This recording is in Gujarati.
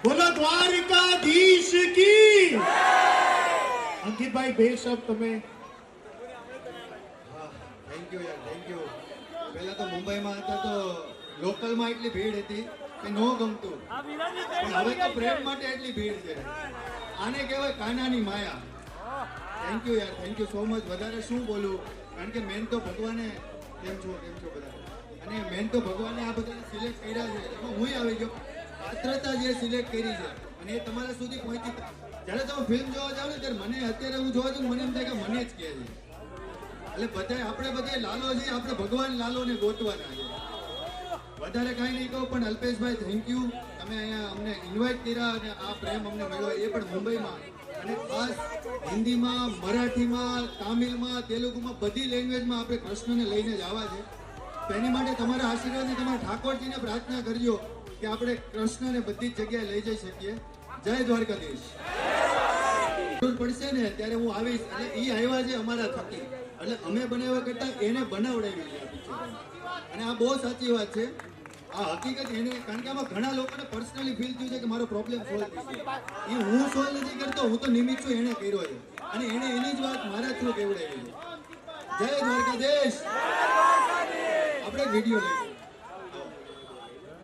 બોલો દ્વારકાધીશ કી અંકિતભાઈ બે શબ્દ તમે. થેન્ક યુ યાર, થેન્ક યુ. પહેલા તો મુંબઈમાં હતા તો લોકલમાં એટલી ભીડ હતી કે નો ગમતું, પણ હવે તો પ્રેમ માટે એટલી ભીડ છે. આને કહેવાય કાનાની માયા. થેન્ક યુ યાર, થેન્ક યુ સો મચ. વધારે શું બોલું, કારણ કે મેન તો ભગવાને કેમ છો બધા, અને મેન તો ભગવાને આ બધાને સિલેક્ટ કર્યા છે, એમાં હું આવી ગયો. પાત્રતા જે સિલેક્ટ કરી છે અને એ તમારા સુધી પહોંચી. જ્યારે તમે ફિલ્મ જોવા જાઓ ને ત્યારે મને અત્યારે હું જોવા છું, મને એમ થાય કે મને જ કહે છે. એટલે બધા આપણે બધા લાલો છીએ, આપણે ભગવાન લાલોને ગોતવાના છે. વધારે કાંઈ નહીં કહું, પણ અલ્પેશભાઈ થેન્ક યુ. તમે અહીંયા અમને ઇન્વાઇટ કર્યા અને આ પ્રેમ અમને મળ્યો, એ પણ મુંબઈમાં, અને ખાસ હિન્દીમાં, મરાઠીમાં, તામિલમાં, તેલુગુમાં, બધી લેંગ્વેજમાં આપણે કૃષ્ણને લઈને જ આવવા છે. તો એની માટે તમારા આશીર્વાદ, તમારા ઠાકોરજીને પ્રાર્થના કરજો કે આપણે કૃષ્ણને બધી જ જગ્યાએ લઈ જઈ શકીએ. જય દ્વારકાધીશ. જરૂર પડશે ને ત્યારે હું આવીશ. એટલે એ આવ્યા છે અમારા થકી, એટલે અમે બનાવવા કરતા એને બનાવડાવી છે આ પિક્ચર. અને આ બહુ સાચી વાત છે, આ હકીકત એને, કારણ કે આમાં ઘણા લોકોને પર્સનલી ફીલ થયું છે કે મારો પ્રોબ્લેમ સોલ્વ થઈ ગયો. એ હું સોલ્વ નથી કરતો, હું તો નિમિત્ત છું, એને કર્યો છે, અને એને એની જ વાત મારા થ્રુ કેવડાવી છે. જય દ્વારકાધીશ. આપણે વિડીયો લઈએ.